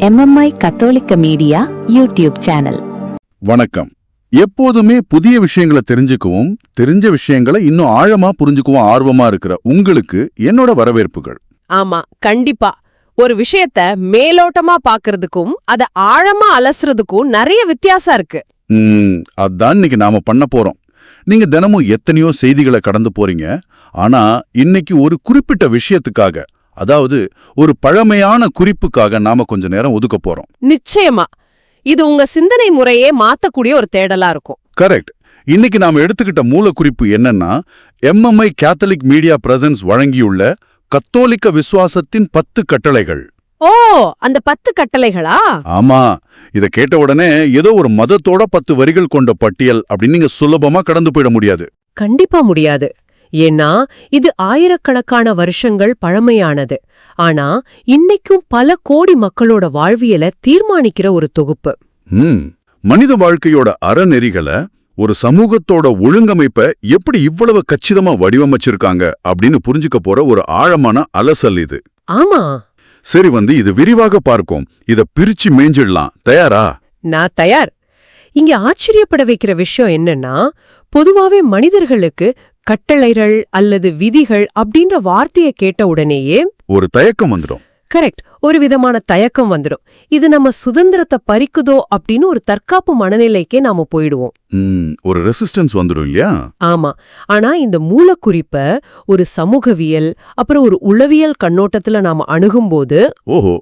MMI கத்தோலிக்க media YouTube channel. வணக்கம். எப்போதுமே புதிய விஷயங்களை தெரிஞ்சுக்கவும் தெரிஞ்ச விஷயங்களை இன்னும் ஆழமா புரிஞ்சுக்கவும் ஆர்வமா இருக்கிற உங்களுக்கு என்னோட வரவேற்புகள். ஆமா, கண்டிப்பா. ஒரு விஷயத்த மேலோட்டமா பாக்குறதுக்கும் அத ஆழமா அலசுறதுக்கும் நிறைய வித்தியாசம் இருக்கு. அதான் இன்னைக்கு நாம பண்ண போறோம். நீங்க தினமும் எத்தனையோ செய்திகளை கடந்து போறீங்க. ஆனா இன்னைக்கு ஒரு குறிப்பிட்ட விஷயத்துக்காக, அதாவது ஒரு பழமையான குறிப்புக்காக நாம கொஞ்ச நேரம் ஒதுக்க போறோம். நிச்சயமா இது உங்க சிந்தனை முறையே மாத்தக்கூடிய ஒரு தேடலா இருக்கும். கரெக்ட். இன்னைக்கு நாம எடுத்துக்கிட்ட மூல குறிப்பு என்னன்னா, MMI கேத்தலிக் மீடியா பிரசன்ஸ் வழங்கியுள்ள கத்தோலிக்க விசுவாசத்தின் 10 கட்டளைகள். ஓ, அந்த 10 கட்டளைகளா? ஆமா. இத கேட்ட உடனே ஏதோ ஒரு மதத்தோட 10 வரிகள் கொண்ட பட்டியல் அப்படின்னு நீங்க சுலபமா கடந்து போயிட முடியாது. கண்டிப்பா முடியாது. ஏன்னா இது ஆயிரக்கணக்கான வருஷங்கள் பழமையானது. ஆனா இன்னைக்கும் பல கோடி மக்களோட வாழ்வியலை தீர்மானிக்கிற ஒரு தொகுப்பு. மனித வாழ்க்கையோட அறநெறிகளை, ஒரு சமூகத்தோட ஒழுங்கமைப்பை எப்படி இவ்வளவு கச்சிதமா வடிவமைச்சிருக்காங்க அப்படின்னு புரிஞ்சுக்க போற ஒரு ஆழமான அலசல் இது. ஆமா. சரி, இது விரிவாக பார்க்கும். இத பிரிச்சு மேஞ்சிடலாம். தயாரா? நான் தயார். இங்க ஆச்சரியப்பட வைக்கிற விஷயம் என்னன்னா, பொதுவாவே மனிதர்களுக்கு கட்டளைகள் அல்லது விதிகள் அப்படின்ற வார்த்தையை கேட்ட உடனேயே ஒரு தயக்கம் வந்துடும். கரெக்ட், ஒரு விதமான தயக்கம் வந்துடும். இது நம்ம சுதந்திரத்தை பறிக்குதோ அப்படின்னு ஒரு தற்காப்பு மனநிலைக்கே நாம போயிடுவோம். ஒரு ரெசிஸ்டன்ஸ் வந்துடும் இல்லையா? ஆமா. ஆனா இந்த மூலக்குறிப்ப ஒரு சமூகவியல் அப்புறம் ஒரு உளவியல் கண்ணோட்டத்துல நாம அணுகும்போது, ஓஹோ,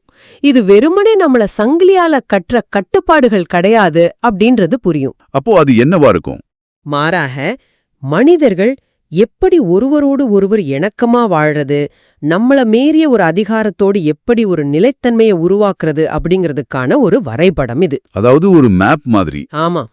இது வெறுமனே நம்மள சங்கிலியால கற்ற கட்டுப்பாடுகள் கிடையாது அப்படின்றது புரியும். அப்போ அது என்னவா இருக்கும்? மாறாக மனிதர்கள் எப்படி ஒருவரோடு ஒருவர் இணக்கமா வாழறது, நம்மள மீறிய ஒரு அதிகாரத்தோடு எப்படி ஒரு நிலைத்தன்மையை உருவாக்குறது அப்படிங்கிறதுக்கான ஒரு வரைபடம் இது. அதாவது ஒரு மேப் மாதிரி. ஆமா.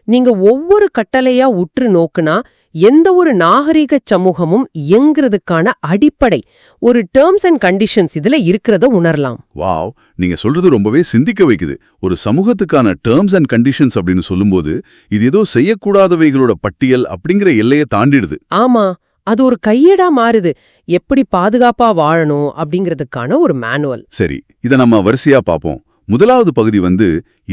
நீங்க ஒவ்வொரு கட்டளையா உற்று நோக்குனா எந்த ஒரு நாகரிக சமூகமும் இயங்குறதுக்கான அடிப்படை ஒரு டேர்ம்ஸ் அண்ட் கண்டிஷன்ஸ் இதுல இருக்கிறத உணரலாம். வாவ், நீங்க சொல்றது ரொம்பவே சிந்திக்க வைக்குது. ஒரு சமூகத்துக்கான டேர்ம்ஸ் அண்ட் கண்டிஷன்ஸ் அப்படின்னு சொல்லும்போது இது ஏதோ செய்யக்கூடாதவைகளோட பட்டியல் அப்படிங்கிற எல்லையை தாண்டிடுது. ஆமா, அது ஒரு கையேடா மாறுது. எப்படி பாதுகாப்பா வாழணும் அப்படிங்கிறதுக்கான ஒரு மேனுவல். சரி, இத நம்ம வரிசையா பாப்போம். முதலாவது பகுதி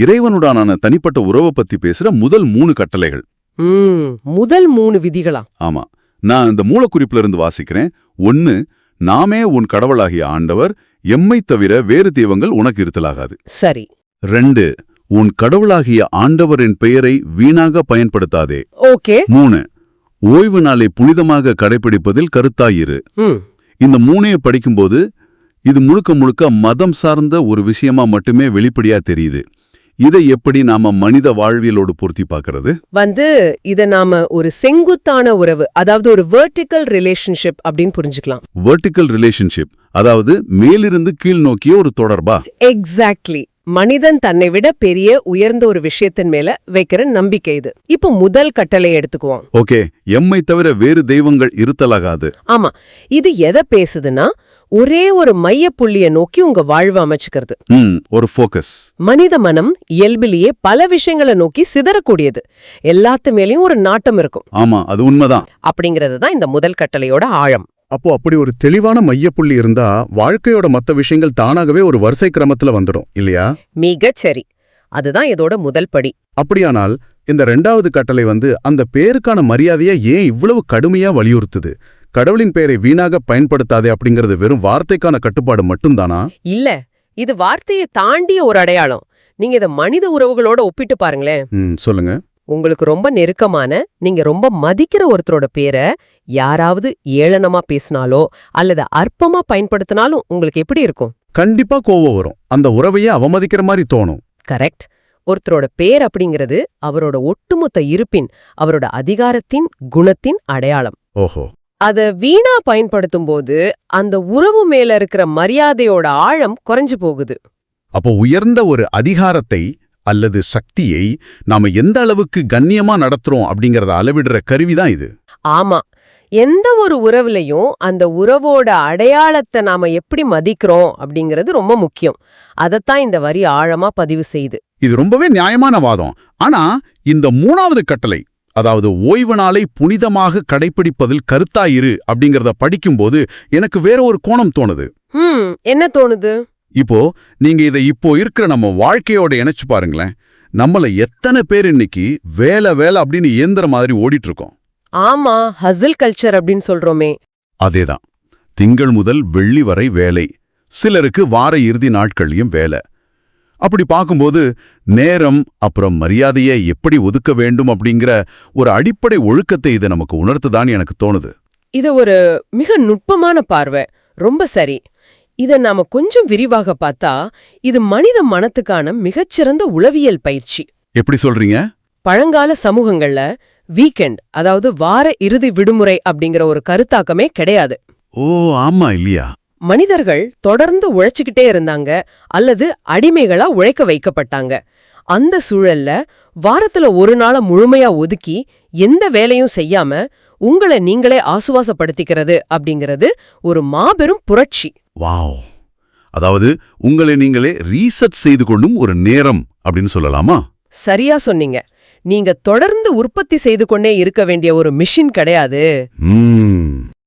இறைவனுடான தனிப்பட்ட உறவை பத்தி பேசுற முதல் 3 கட்டளைகள். முதல் 3 விதிகளா? ஆமா, நான் இந்த மூலக்குறிப்புல இருந்து வாசிக்கிறேன். 1, நாமே உன் கடவுளாகிய ஆண்டவர், எம்மை தவிர வேறு தெய்வங்கள் உனக்கு இருத்தலாகாது. சரி. 2, உன் கடவுளாகிய ஆண்டவரின் பெயரை வீணாக பயன்படுத்தாதே. ஓகே. 3, ஓய்வு நாளை புனிதமாக கடைபிடிப்பதில் கருத்தாயிரு. இந்த 3ஐ படிக்கும்போது இது முழுக்க முழுக்க மதம் சார்ந்த ஒரு விஷயமா மட்டுமே வெளிப்படையா தெரியுது. இதை எப்படி நாம மனித வாழ்வியலோடு பொருத்தி பார்க்கறது? இத நாம ஒரு செங்குத்தான உறவு, அதாவது ஒரு வெர்டிக்கல் ரிலேஷன்ஷிப் அப்படின்னு புரிஞ்சுக்கலாம். வெர்டிக்கல் ரிலேஷன்ஷிப், அதாவது மேலிருந்து கீழ் நோக்கிய ஒரு தொடர்பா? எக்ஸாக்ட்லி. மனிதன் தன்னை விட பெரிய உயர்ந்த ஒரு விஷயத்தின் மேல வைக்கிற நம்பிக்கை இது. இப்ப முதல் கட்டளை எடுத்துக்குவோம். ஓகே, எம்மை தவிர வேறு தெய்வங்கள் இருத்தலாகாது. ஆமா, இது எதை பேசுதுன்னா ஒரே ஒரு மைய புள்ளிய நோக்கி உங்க வாழ்வு அமைச்சுக்கிறது. ஒரு ஃபோக்கஸ். மனித மனம் இயல்பிலேயே பல விஷயங்களை நோக்கி சிதறக்கூடியது. எல்லாத்து மேலயும் ஒரு நாட்டம் இருக்கும். ஆமா, அது உண்மைதான். அப்படிங்கறது தான் இந்த முதல் கட்டளையோட ஆழம். அப்போ அப்படி ஒரு தெளிவான மையப்புள்ளி இருந்தா வாழ்க்கையோட மத்த விஷயங்கள் தானாகவே ஒரு வரிசை கிரமத்துல வந்துடும் இல்லையா? மிகச் சரி. அதுதான் இதோட முதல் படி. அப்படியானால் இந்த 2வது கட்டளை அந்த பேருக்கான மரியாதையை ஏன் இவ்வளவு கடுமையா வலியுறுத்துது? கடவுளின் பெயரை வீணாக பயன்படுத்தாதே அப்படிங்கிறது வெறும் வார்த்தைக்கான கட்டுப்பாடு மட்டும்தானா? இல்ல, இது வார்த்தையை தாண்டிய ஒரு அடையாளம். நீங்க இத மனித உறவுகளோட ஒப்பிட்டு பாருங்களேன். சொல்லுங்க. உங்களுக்கு ரொம்ப நெருக்கமான, நீங்க ரொம்ப மதிக்கிற ஒருத்தரோட பேரை யாராவது ஏளனமா பேசினாலோ அல்லது அற்பமா பயன்படுத்தினாலும் உங்களுக்கு எப்படி இருக்கும்? கண்டிப்பா கோவம் வரும். அந்த உறவையே அவமதிக்கிற மாதிரி தோணும். கரெக்ட். ஒருத்தரோட பேர் அப்படிங்கிறது அவரோட ஒட்டுமொத்த இருப்பின், அவரோட அதிகாரத்தின், குணத்தின் அடையாளம். ஓஹோ. அத வீணா பயன்படுத்தும் போது அந்த உறவு மேல இருக்கிற மரியாதையோட ஆழம் குறைஞ்சு போகுது. அப்போ உயர்ந்த ஒரு அதிகாரத்தை அல்லது சக்தியை நாம எந்த அளவுக்கு கண்ணியமா நடத்துறோம் அப்படிங்கறத அளவிடுற கருவிதான் இது. ஆமா, எந்த ஒரு உறவுலையும் அந்த உறவோட அடையாளத்தை நாம எப்படி மதிக்கிறோம் அப்படிங்கிறது ரொம்ப முக்கியம். அதத்தான் இந்த வரி ஆழமா பதிவு செய்யுது. இது ரொம்பவே நியாயமான வாதம். ஆனா இந்த 3வது கட்டளை, அதாவது ஓய்வு நாளை புனிதமாக கடைபிடிப்பதில் கருத்தாயிரு அப்படிங்கறத படிக்கும்போது எனக்கு வேற ஒரு கோணம் தோணுது. என்ன தோணுது? இப்போ நீங்க இதை இப்போ இருக்கிற நம்ம வாழ்க்கையோட இணைச்சு பாருங்களேன். நம்மள எத்தனை பேர் இன்னைக்கு வேலை வேலை அப்படின்னு இயந்திர மாதிரி ஓடிட்டு இருக்கோம். ஆமா, ஹசில் கல்ச்சர் அப்படின்னு சொல்றோமே. அதேதான். திங்கள் முதல் வெள்ளி வரை வேலை, சிலருக்கு வார இறுதி நாட்கள்லயும் வேலை. அப்படி பார்க்கும்போது நேரம் அப்புறம் மரியாதையை எப்படி ஒதுக்க வேண்டும் அப்படிங்கிற ஒரு அடிப்படை ஒழுக்கத்தை இதை நமக்கு உணர்த்துதான்னு எனக்கு தோணுது. இது ஒரு மிக நுட்பமான பார்வை. ரொம்ப சரி. இத நாம கொஞ்சம் விரிவாக பார்த்தா இது மனித மனத்துக்கான மிகச்சிறந்த உளவியல் பயிற்சி. எப்படி சொல்றீங்க? பழங்கால சமூகங்கள்ல வீக்கெண்ட், அதாவது வார இறுதி விடுமுறை அப்படிங்கிற ஒரு கருத்தாக்கமே கிடையாது. ஓ ஆமா இல்லையா? மனிதர்கள் தொடர்ந்து உழைச்சுக்கிட்டே இருந்தாங்க அல்லது அடிமைகளா உழைக்க வைக்கப்பட்டாங்க. அந்த சூழல்ல வாரத்துல ஒரு நாள முழுமையா ஒதுக்கி எந்த வேலையும் செய்யாம உங்களை நீங்களே ஆசுவாசப்படுத்திக்கிறது அப்படிங்கிறது ஒரு மாபெரும் புரட்சி. வாவ்! அதாவது உங்களை நீங்களே ரீசெட் செய்து கொள்ளும் ஒரு நேரம் அப்படின்னு சொல்லலாமா? சரியா சொன்னீங்க. நீங்க தொடர்ந்து உற்பத்தி செய்து கொண்டே இருக்க வேண்டிய ஒரு மிஷின் கிடையாது.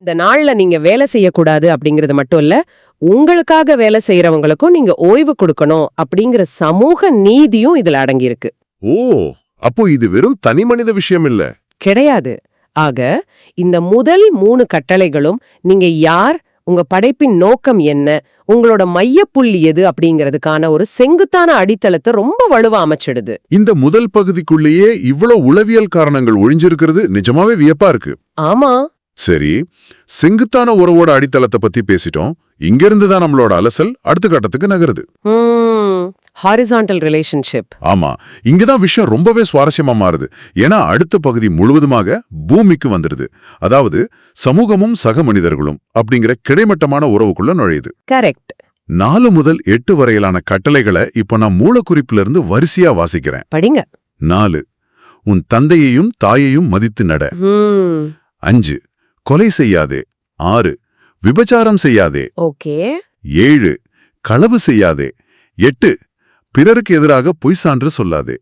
இந்த நாள்ல நீங்க வேலை செய்யக்கூடாது அப்படிங்கறது மட்டும் இல்ல, உங்களுக்காக வேலை செய்யறவங்களுக்கும் நீங்க ஓய்வு கொடுக்கணும் அப்படிங்கிற சமூக நீதியும் இதுல அடங்கியிருக்கு. ஓ, அப்போ இது வெறும் தனி மனித விஷயம் இல்ல. கிடையாது. ஆக இந்த முதல் 3 கட்டளைகளும் நீங்க யார், உங்க படைப்பின் நோக்கம் என்ன, உங்களோட மையப்புள்ளி எது அப்படிங்கிறதுக்கான ஒரு செங்குத்தான அடித்தளத்தை ரொம்ப வலுவா அமைச்சிடுது. இந்த முதல் பகுதிக்குள்ளேயே இவ்வளவு உளவியல் காரணங்கள் ஒழிஞ்சிருக்கிறது நிஜமாவே வியப்பா இருக்கு. ஆமா. சரி, செங்குத்தான உறவோட அடித்தளத்தை பத்தி பேசிட்டோம். இங்கிருந்து தான் நம்மளோட அலசல் அடுத்த கட்டத்துக்கு நகருது. Horizontal relationship. ஆமா, இங்கதான் விஷயம் ரொம்பவே சுவாரஸ்யமா மாறுது. ஏன்னா அடுத்த பகுதி முழுவதுமாக பூமிக்கு வந்துடுது. அதாவது சமூகமும் சக மனிதர்களும் அப்படிங்கிற கிடைமட்டமான உறவுக்குள்ள நுழையுது. கரெக்ட். 4 முதல் 8 வரையிலான கட்டளைகளை இப்ப நான் மூலக்குறிப்புல இருந்து வரிசையா வாசிக்கிறேன். படிங்க. 4. உன் தந்தையையும் தாயையும் மதித்து நட. 5. கொலை செய்யாதே. 6. விபச்சாரம் செய்யாதே. ஓகே. 7. களவு செய்யாதே. 8. பிறருக்கு எதிராக பொய் சான்று சொல்லாதே.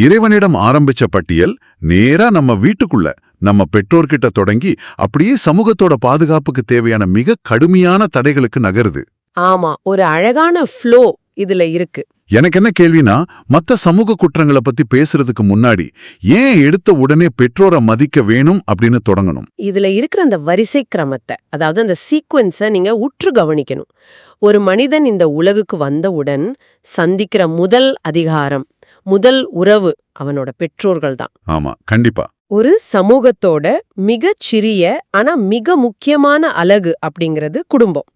இறைவனிடம் ஆரம்பிச்ச பட்டியல் நேரா நம்ம வீட்டுக்குள்ள நம்ம பெற்றோர்கிட்ட தொடங்கி அப்படியே சமூகத்தோட பாதுகாப்புக்கு தேவையான மிக கடுமையான தடைகளுக்கு நகருது. ஆமா, ஒரு அழகான ஃப்ளோ இதுல இருக்கு. எனக்கு என்ன கேள்வினா, மத்த சமூக குற்றங்களை பத்தி பேசுறதுக்கு முன்னாடி ஏன் எடுத்த உடனே பெற்றோரை மதிக்க வேணும் அப்படின்னு தொடங்கணும்? இதுல இருக்கிற அந்த வரிசை கிரமத்தை, அதாவது அந்த சீக்வன்ஸை நீங்க உற்று கவனிக்கணும். ஒரு மனிதன் இந்த உலகுக்கு வந்தவுடன் சந்திக்கிற முதல் அதிகாரம், முதல் உறவு அவனோட பெற்றோர்கள் தான். ஆமா, கண்டிப்பா. ஒரு சமூகத்தோட மிகச் சிறிய ஆனா மிக முக்கியமான அலகு அப்படிங்கிறது குடும்பம்.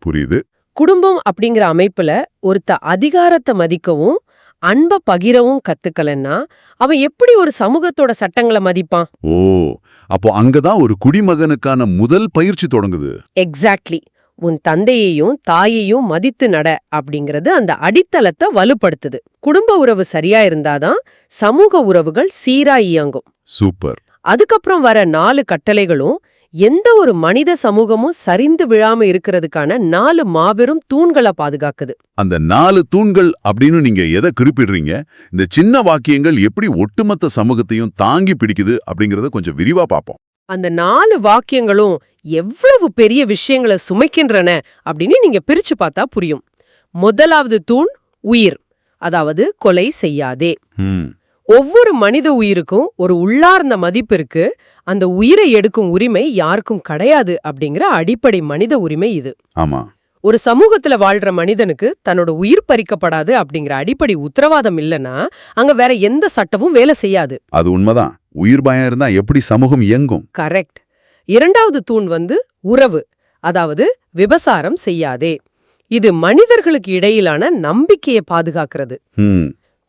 புரியுது. குடும்பம் அப்படிங்கிற அமைப்புல ஒருத்த அதிகாரத்தை மதிக்கவும் அன்பை பகிரவும் கத்துக்கலன்னா அவன் எப்படி ஒரு சமூகத்தோட சட்டங்களை மதிப்பான்? ஓ, அப்போ அங்கதான் ஒரு குடிமகனுக்கான முதல் பயிற்சி தொடங்குது. எக்ஸாக்ட்லி. உன் தந்தையையும் தாயையும் மதித்து நட அப்படிங்கிறது அந்த அடித்தளத்தை வலுப்படுத்துது. குடும்ப உறவு சரியா இருந்தாதான் சமூக உறவுகள் சீரா இயங்கும். சூப்பர். அதுக்கப்புறம் வர 4 கட்டளைகளும் எந்த ஒரு மனித சமூகமும் சரிந்து விழாம இருக்கிறதுக்கான 4 மாபெரும் தூண்களை பாதுகாக்குது. அந்த 4 தூண்கள் அப்படின்னு நீங்க எதை குறிப்பிடுறீங்க? இந்த சின்ன வாக்கியங்கள் எப்படி ஒட்டுமொத்த சமூகத்தையும் தாங்கி பிடிக்குது அப்படிங்கறத கொஞ்சம் விரிவா பார்ப்போம். அந்த 4 வாக்கியங்களும் எவ்வளவு பெரிய விஷயங்களை சுமைக்கின்றன அப்படின்னு நீங்க பிரிச்சு பார்த்தா புரியும். முதலாவது தூண் உயிர், அதாவது கொலை செய்யாதே. ஒவ்வொரு மனித உயிருக்கும் ஒரு உள்ளார்ந்த மதிப்பு இருக்கு. அந்த உயிரை எடுக்கும் உரிமை யாருக்கும் கிடையாது அப்படிங்கிற அடிப்படை மனித உரிமை இது. ஆமா. ஒரு சமூகத்துல வாழ்ற மனிதனுக்கு தன்னோட உயிர் பறிக்கப்படாது அப்படிங்கிற அடிப்படை உத்தரவாதம் இல்லைன்னா அங்க வேற எந்த சட்டமும் வேலை செய்யாது. அது உண்மைதான். உயிர் பயம் இருந்தா எப்படி சமூகம் இயங்கும்? கரெக்ட். 2வது தூண் உறவு, அதாவது விபசாரம் செய்யாதே. இது மனிதர்களுக்கு இடையிலான நம்பிக்கையை பாதுகாக்கிறது.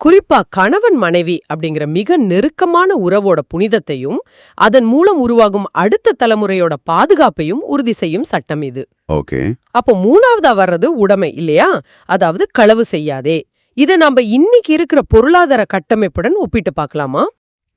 குறிப்பா கணவன் மனைவி அப்படிங்கிற மிக நெருக்கமான உறவோட புனிதத்தையும் அதன் மூலம் உருவாகும் அடுத்த தலைமுறையோட பாதுகாப்பையும் உறுதி செய்யும் சட்டம் இது. ஓகே. அப்போ 3வதா வர்றது உடைமை இல்லையா? அதாவது களவு செய்யாதே. இதை நாம இன்னைக்கு இருக்கிற பொருளாதார கட்டமைப்புடன் ஒப்பிட்டு பார்க்கலாமா?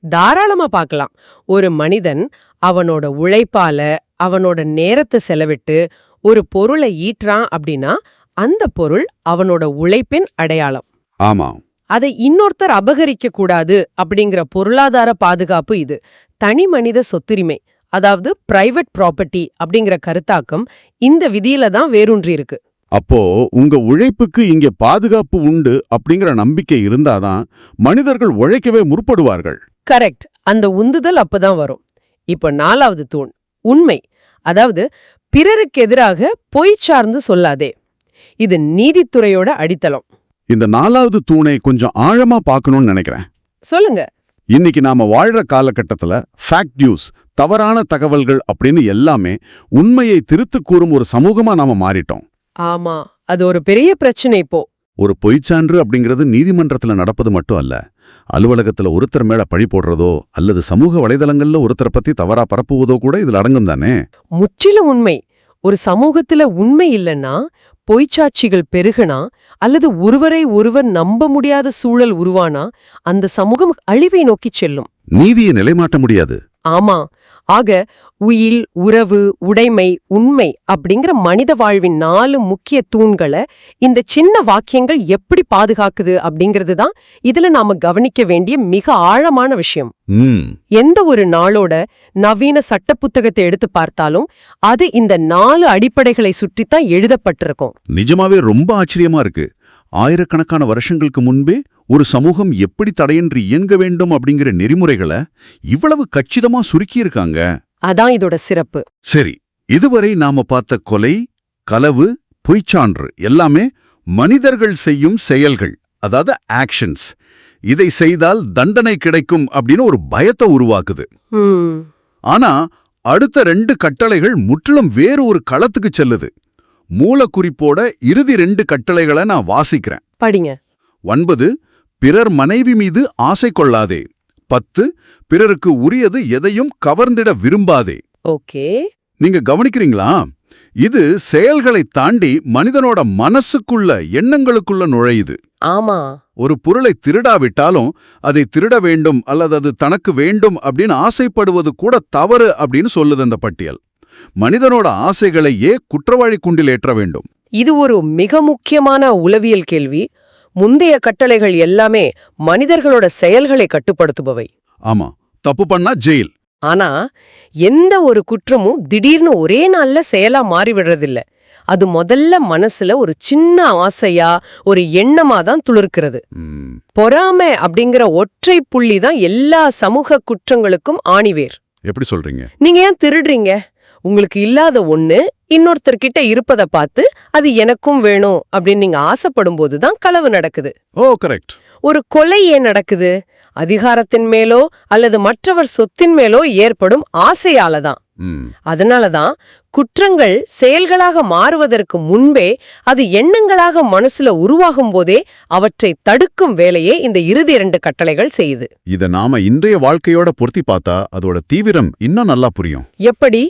தாராளமா பார்க்கலாம். ஒரு மனிதன் அவனோட உழைப்பால அவனோட நேரத்தை செலவிட்டு ஒரு பொருளை ஈற்றான் அப்படின்னா அந்த பொருள் அவனோட உழைப்பின் அடையாளம். ஆமா. அதை இன்னொருத்தர் அபகரிக்க கூடாது அப்படிங்கிற பொருளாதார பாதுகாப்பு இது. தனி மனித சொத்துரிமை, அதாவது பிரைவேட் ப்ராப்பர்ட்டி அப்படிங்கிற கருத்தாக்கம் இந்த விதியில தான் வேரூன்றி இருக்கு. அப்போ உங்க உழைப்புக்கு இங்க பாதுகாப்பு உண்டு அப்படிங்கிற நம்பிக்கை இருந்தாதான் மனிதர்கள் உழைக்கவே முற்படுவார்கள். கரெக்ட். அந்த உந்துதல் அப்பதான் வரும். இப்ப 4வது தூண் உண்மை. அதாவது பிறருக்கு எதிராக பொய் சார்ந்து சொல்லாதே. இது நீதித்துறையோட அடித்தளம். இந்த 4வது தூணை கொஞ்சம் ஆழமா பார்க்கணும்னு நினைக்கிறேன். சொல்லுங்க. இன்னைக்கு நாம வாழ்ற காலகட்டத்துல ஃபேக்ட் நியூஸ், தவறான தகவல்கள் அப்படின்னு எல்லாமே உண்மையை திருத்து கூறும் ஒரு சமூகமா நாம மாறிட்டோம். ஆமா, அது ஒரு பெரிய பிரச்சனை இப்போ. ஒரு பொய்ச்சான்று அப்படிங்கிறது நீதிமன்றத்துல நடப்பது மட்டும் அல்ல, அலுவலகத்துல ஒருத்தர் மேல பழி போடுறதோ அல்லது சமூக வலைதளங்கள்ல ஒருத்தரை பத்தி தவறா பரப்புவதோ கூட இதுல அடங்கும் தானே. முற்றிலும் உண்மை. ஒரு சமூகத்துல உண்மை இல்லைன்னா, பொய்ச்சாட்சிகள் பெருகுனா அல்லது ஒருவரை ஒருவர் நம்ப முடியாத சூழல் உருவானா அந்த சமூகம் அழிவை நோக்கிச் செல்லும். நீதியை நிலைமாட்ட முடியாது. ஆமா. ஆக உயில், உறவு, உடைமை, உண்மை அப்படிங்கிற மனித வாழ்வின் 4 முக்கிய தூண்களை இந்த சின்ன வாக்கியங்கள் எப்படி பாதுகாக்குது அப்படிங்கிறது தான் இதுல நாம கவனிக்க வேண்டிய மிக ஆழமான விஷயம். எந்த ஒரு நாளோட நவீன சட்ட புத்தகத்தை எடுத்து பார்த்தாலும் அது இந்த 4 அடிப்படைகளை சுற்றித்தான் எழுதப்பட்டிருக்கும். நிஜமாவே ரொம்ப ஆச்சரியமா இருக்கு. ஆயிரக்கணக்கான வருஷங்களுக்கு முன்பே ஒரு சமூகம் எப்படி தடையின்றி இயங்க வேண்டும் அப்படிங்கிற நெறிமுறைகளை இவ்வளவு கச்சிதமா சுருக்கியிருக்காங்க. அதான் இதோட சிறப்பு. சரி, இதுவரை நாம பார்த்த கொலை, களவு, பொய்ச்சான்று எல்லாமே மனிதர்கள் செய்யும் செயல்கள், அதாவது ஆக்ஷன்ஸ். இதை செய்தால் தண்டனை கிடைக்கும் அப்படின்னு ஒரு பயத்தை உருவாக்குது. ஆனா அடுத்த 2 கட்டளைகள் முற்றிலும் வேறு ஒரு களத்துக்கு செல்லுது. மூலக்குறிப்போட இறுதி 2 கட்டளைகளை நான் வாசிக்கிறேன். படிங்க. 9 பிறர் மனைவி மீது ஆசை கொள்ளாதே. 10 பிறருக்கு உரியது எதையும் கவர்ந்திட விரும்பாதே. ஓகே, நீங்க கவனிக்கிறீங்களா? இது செயல்களை தாண்டி மனிதனோட மனசுக்குள்ள, எண்ணங்களுக்குள்ள நுழையுது. ஆமா. ஒரு பொருளை திருடாவிட்டாலும் அதை திருட வேண்டும் அல்லது அது தனக்கு வேண்டும் அப்படின்னு ஆசைப்படுவது கூட தவறு அப்படின்னு சொல்லுது அந்த பட்டியல். மனிதனோட ஆசைகளையே குற்றவாளி குண்டில் ஏற்ற வேண்டும். இது ஒரு மிக முக்கியமான உளவியல் கேள்வி. முந்தைய கட்டளைகள் எல்லாமே மனிதர்களோட செயல்களை கட்டுப்படுத்துபவை. ஆமா, தப்பு பண்ணா ஜெயில். ஆனா எந்த ஒரு குற்றமும் திடீர்னு ஒரே நாள்ல செயலா மாறிவிடுறதில்ல. அது முதல்ல மனசுல ஒரு சின்ன ஆசையா, ஒரு எண்ணமா தான் துளிர்க்கிறது. பொறாமை அப்படிங்கிற ஒற்றை புள்ளி தான் எல்லா சமூக குற்றங்களுக்கும் ஆணிவேர். எப்படி சொல்றீங்க? நீங்க ஏன் திருடுறீங்க? உங்களுக்கு இல்லாத ஒண்ணு இன்னொருத்தர்கிட்ட இருப்பத பார்த்து அது எனக்கும் வேணும் அப்படின்னு நீங்க ஆசைப்படும் போதுதான் களவு நடக்குது. ஓ, கரெக்ட். ஒரு கொலை ஏன் நடக்குது? அதிகாரத்தின் மேலோ அல்லது மற்றவர் சொத்தின் மேலோ ஏற்படும் ஆசையால தான். அதனாலதான் குற்றங்கள் செயல்களாக மாறுவதற்கு முன்பே அது எண்ணங்களாக மனசுல உருவாகும் போதே அவற்றை தடுக்கும் வேலையே இந்த இறுதி 2 கட்டளைகள் செய்யுது. இத நாம இன்றைய வாழ்க்கையோட பொருத்தி பார்த்தா அதோட தீவிரம் இன்னும் நல்லா புரியும். எப்படி?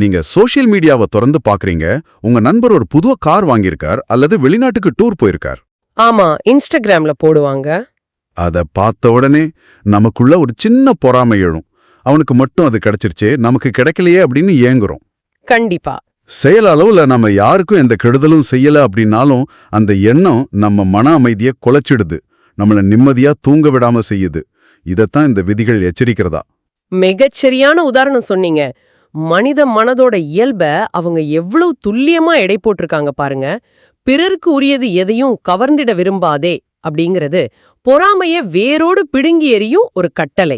நீங்க சோஷியல் மீடியாவை திறந்து பாக்குறீங்க. உங்க நண்பர் ஒரு புது கார் வாங்கியிருக்கார் அல்லது வெளிநாட்டுக்கு டூர் போயிருக்கார். ஆமா, இன்ஸ்டாகிராம்ல போடுவாங்க. அத பார்த்த உடனே நமக்குள்ள ஒரு சின்ன பொறாமை எழும். அவனுக்கு மட்டும் அது கிடைச்சிருச்சே, நமக்கு கிடைக்கலையே அப்படின்னு ஏங்குறோம். கண்டிப்பா. செயல் அளவுல நம்ம யாருக்கும் எந்த கெடுதலும் செய்யல அப்படின்னாலும் அந்த எண்ணம் நம்ம மன அமைதியை குலைச்சிடுது, நம்மள நிம்மதியா தூங்க விடாம செய்யுது. இதத்தான் இந்த விதிகள் எச்சரிக்கிறதா. மிகச்சரியான உதாரணம் சொன்னீங்க. மனித மனதோட இயல்ப அவங்க எவ்வளவு துல்லியமா எடை போட்டிருக்காங்க பாருங்க. பிறருக்கு உரியது எதையும் கவர்ந்திட விரும்பாதே அப்படிங்கிறது பொறாமைய வேரோடு பிடுங்கி எறியும் ஒரு கட்டளை.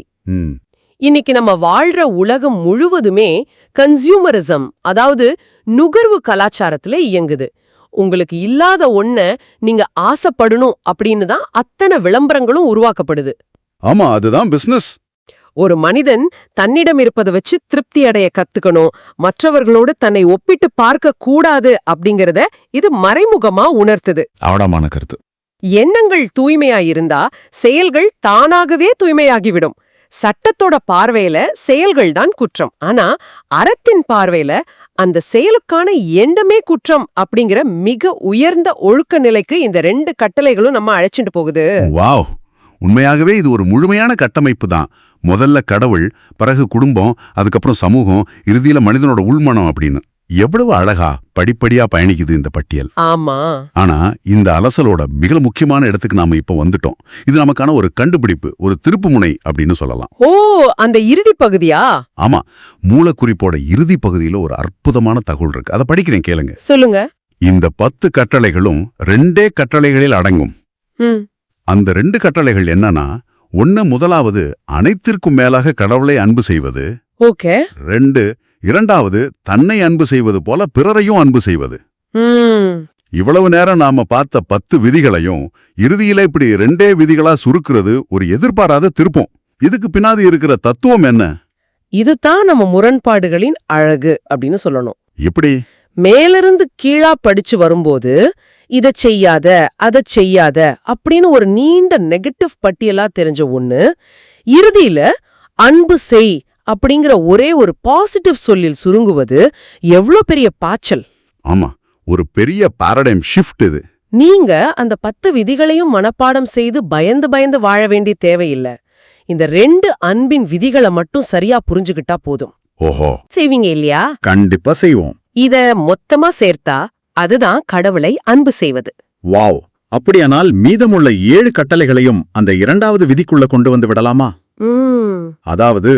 இன்னைக்கு நம்ம வாழ்ற உலகம் முழுவதுமே கன்சியூமரிசம், அதாவது நுகர்வு கலாச்சாரத்துல இயங்குது. உங்களுக்கு இல்லாத ஒன்ன நீங்க ஆசைப்படணும் அப்படின்னு தான் அத்தனை விளம்பரங்களும் உருவாக்கப்படுது. ஆமா, அதுதான் பிசினஸ். ஒரு மனிதன் தன்னிடம் இருப்பதை வச்சு திருப்தி அடைய கத்துக்கணும், மற்றவர்களோடு தன்னை ஒப்பிட்டு பார்க்க கூடாது அப்படிங்கறத இது மறைமுகமா உணர்த்துது. அவடமான கருத்து. எண்ணங்கள் தூய்மையாயிருந்தா செயல்கள் தானாகவே தூய்மையாகிவிடும். சட்டத்தோட பார்வையில செயல்கள் தான் குற்றம். ஆனா அறத்தின் பார்வையில அந்த செயலுக்கான எண்ணமே குற்றம் அப்படிங்கிற மிக உயர்ந்த ஒழுக்க நிலைக்கு இந்த 2 கட்டளைகளும் நம்ம அழைச்சிட்டு போகுது. வாவ், உண்மையாகவே இது ஒரு முழுமையான கட்டமைப்பு தான். முதல்ல கடவுள், பிறகு குடும்பம், அதுக்கப்புறம் சமூகம், இறுதியில மனிதனோட உள்மனம் அப்படின்னு எவ்வளவு அழகா படிப்படியா பயணிக்குது இந்த பட்டியல். ஆமா. ஆனா இந்த அலசலோட மிக முக்கியமான இடத்துக்கு நாம இப்ப வந்துட்டோம். இது நமக்கான ஒரு கண்டுபிடிப்பு, ஒரு திருப்புமுனை அப்படின்னு சொல்லலாம். ஓ, அந்த இறுதி பகுதியா? ஆமா, மூலக்குறிப்போட இறுதி பகுதியில ஒரு அற்புதமான தகவல் இருக்கு. அதை படிக்கிறேன், கேளுங்க. சொல்லுங்க. இந்த 10 கட்டளைகளும் 2 கட்டளைகளில் அடங்கும். ம் அந்த 2 கட்டளைகள் என்னன்னா, முதலாவது அனைத்திற்கும் மேலாக கடவுளை அன்பு செய்வது. ஓகே. இரண்டாவது தன்னை அன்பு செய்வது போல பிறரையும் அன்பு செய்வது. ம் இவ்வளவு நேரம் நாம பார்த்த 10 விதிகளையும் இறுதியில இப்படி 2 விதிகளா சுருக்குறது ஒரு எதிர்பாராத திருப்பம். இதுக்கு பின்னாடி இருக்கிற தத்துவம் என்ன? இதுதான் நம்ம முரண்பாடுகளின் அழகு அப்படின்னு சொல்லணும். எப்படி? மேலிருந்து கீழா படிச்சு வரும்போது இத செய்யாத அத செய்யாத அப்படின்னு ஒரு நீண்ட நெகட்டிவ் பட்டியலா தெரிஞ்ச ஒண்ணு, இறுதியில அன்பு செய் அப்படிங்கிற ஒரே ஒரு பாசிட்டிவ் சொல்லில் சுருங்குவது எவ்வளவு பெரிய பாய்ச்சல். ஆமா, ஒரு பெரிய பாரடைம் ஷிஃப்ட் இது. நீங்க அந்த 10 விதிகளையும் மனப்பாடம் செய்து பயந்து பயந்து வாழ வேண்டிய தேவையில்லை. இந்த 2 அன்பின் விதிகளை மட்டும் சரியா புரிஞ்சுகிட்டா போதும். ஓஹோ, செய்வீங்க இல்லையா? கண்டிப்பா செய்வோம். இத மொத்தமா சேர்த்தா அதுதான் கடவுளை அன்பு செய்வது. வாவ்! அப்படியானால் மீதமுள்ள 7 கட்டளைகளையும் அந்த 2வது விதிக்குள்ள கொண்டு வந்து விடலாமா? அதாவது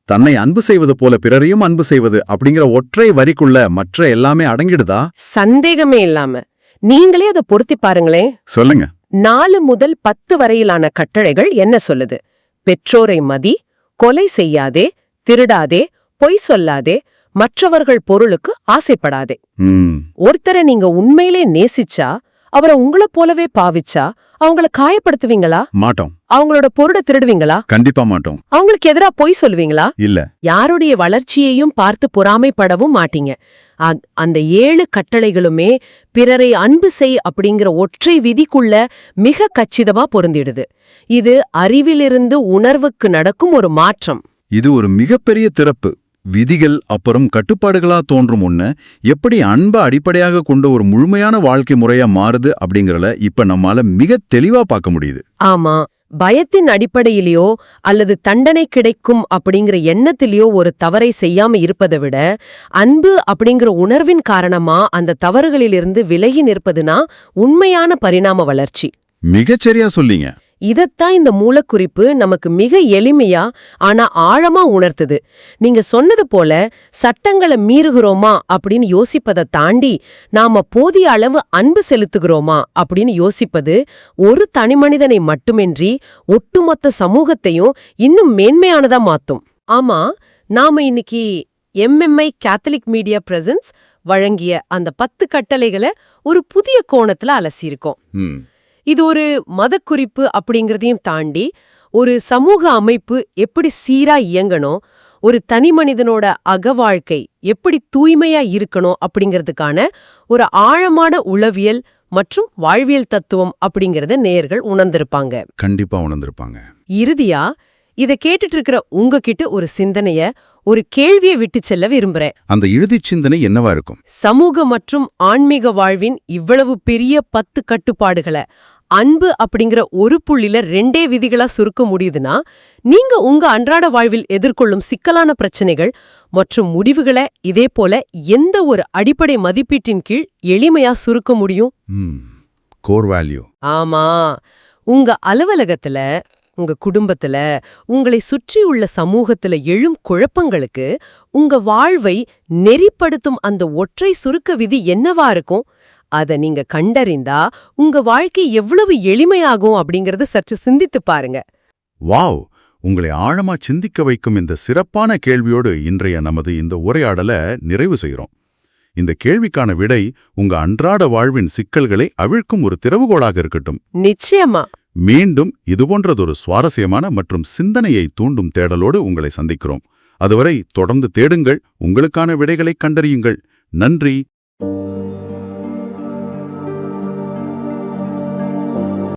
தன்னை அன்பு செய்வது போல பிறரையும் அன்பு செய்வது அப்படிங்கிற ஒற்றை வரிக்குள்ள மற்ற எல்லாமே அடங்கிடுதா? சந்தேகமே இல்லாம. நீங்களே அதை பொருத்தி பாருங்களேன். சொல்லுங்க. 4 முதல் 10 வரையிலான கட்டளைகள் என்ன சொல்லுது? பெற்றோரை மதி, கொலை செய்யாதே, திருடாதே, பொய் சொல்லாதே, மற்றவர்கள் பொருளுக்கு ஆசைப்படாதே. ஒருத்தரை நீங்க உண்மையிலே நேசிச்சா, அவரை உங்களை போலவே பாவிச்சா, அவங்கள காயப்படுத்துவீங்களா? மாட்டோம். அவங்களோட பொருளை திருடுவீங்களா? கண்டிப்பா மாட்டோம். அவங்களுக்கு எதிரா பொய் சொல்லுவீங்களா? இல்ல. யாருடைய வளர்ச்சியையும் பார்த்து பொறாமைப்படவும் மாட்டீங்க. அந்த 7 கட்டளைகளுமே பிறரை அன்பு செய் அப்படிங்கிற ஒற்றை விதிக்குள்ள மிக கச்சிதமா பொருந்திடுது. இது அறிவிலிருந்து உணர்வுக்கு நடக்கும் ஒரு மாற்றம். இது ஒரு மிகப்பெரிய திறப்பு. விதிகள் அப்புறம் கட்டுப்பாடுகளா தோன்றும் ஒண்ணு எப்படி அன்பை அடிப்படையாக கொண்ட ஒரு முழுமையான வாழ்க்கை முறையா மாறுது அப்படிங்கறத இப்ப நம்மால மிக தெளிவா பார்க்க முடியுது. ஆமா, பயத்தின் அடிப்படையிலயோ அல்லது தண்டனை கிடைக்கும் அப்படிங்கிற எண்ணத்திலேயோ ஒரு தவறை செய்யாம இருப்பதை விட, அன்பு அப்படிங்கிற உணர்வின் காரணமா அந்த தவறுகளிலிருந்து விலகி நிற்பதுனா உண்மையான பரிணாம வளர்ச்சி. மிகச்சரியா சொல்லிங்க. இதத்தான் இந்த மூலக்குறிப்பு நமக்கு மிக எளிமையா ஆனா ஆழமா உணர்த்துது. நீங்க சொன்னது போல சட்டங்களை மீறுகிறோமா அப்படின்னு யோசிப்பதை தாண்டி நாம போதிய அளவு அன்பு செலுத்துகிறோமா அப்படின்னு யோசிப்பது ஒரு தனிமனிதனை மட்டுமின்றி ஒட்டுமொத்த சமூகத்தையும் இன்னும் மேன்மையானதா மாத்தும். ஆமா, நாம இன்னைக்கு MMI கேத்தலிக் மீடியா பிரசன்ஸ் வழங்கிய அந்த 10 கட்டளைகளை ஒரு புதிய கோணத்துல அலசியிருக்கோம். இது ஒரு மதக்குறிப்பு அப்படிங்கறதையும் தாண்டி ஒரு சமூக அமைப்பு எப்படி சீரா இயங்கணும், ஒரு தனி மனிதனோட அகவாழ்க்கை எப்படி தூய்மையா இருக்கணும் அப்படிங்கிறதுக்கான ஒரு ஆழமான உளவியல் மற்றும் வாழ்வியல் தத்துவம் அப்படிங்கறத நேயர்கள் உணர்ந்திருப்பாங்க. கண்டிப்பா உணர்ந்திருப்பாங்க. இறுதியா இத கேட்டுட்டு இருக்கிற உங்ககிட்ட ஒரு சிந்தனைய, ஒரு கேள்வியை விட்டு செல்ல விரும்புறேன். அந்த இறுதி சிந்தனை என்னவா இருக்கும்? சமூக மற்றும் ஆன்மீக வாழ்வின் இவ்வளவு பெரிய 10 கட்டுப்பாடுகளை அன்பு அப்படிங்கிற ஒரு புள்ளில 2 விதிகளா சுருக்க முடியுதுன்னா, நீங்க உங்க அன்றாட வாழ்வில் எதிர்கொள்ளும் சிக்கலான பிரச்சனைகள் மற்றும் முடிவுகளை இதே போல எந்த ஒரு அடிப்படை மதிப்பீட்டின் கீழ் எளிமையா சுருக்க முடியும்? Core value. ஆமா, உங்க அலுவலகத்துல, உங்க குடும்பத்துல, உங்களை சுற்றியுள்ள சமூகத்துல எழும் குழப்பங்களுக்கு உங்க வாழ்வை நெறிப்படுத்தும் அந்த ஒற்றை சுருக்க விதி என்னவா இருக்கும்? அத நீங்க கண்டறிந்தா உங்க வாழ்க்கை எவ்வளவு எளிமையாகும் அப்படிங்கறத சற்று சிந்தித்து பாருங்க. வாவ்! உங்களை ஆழமா சிந்திக்க வைக்கும் இந்த சிறப்பான கேள்வியோடு இன்றைய நமது இந்த உரையாடலை நிறைவு செய்கிறோம். இந்த கேள்விக்கான விடை உங்க அன்றாட வாழ்வின் சிக்கல்களை அவிழ்க்கும் ஒரு திறவுகோலாக இருக்கட்டும். நிச்சயமா. மீண்டும் இதுபோன்றதொரு சுவாரஸ்யமான மற்றும் சிந்தனையை தூண்டும் தேடலோடு உங்களை சந்திக்கிறோம். அதுவரை தொடர்ந்து தேடுங்கள், உங்களுக்கான விடைகளை கண்டறியுங்கள். நன்றி.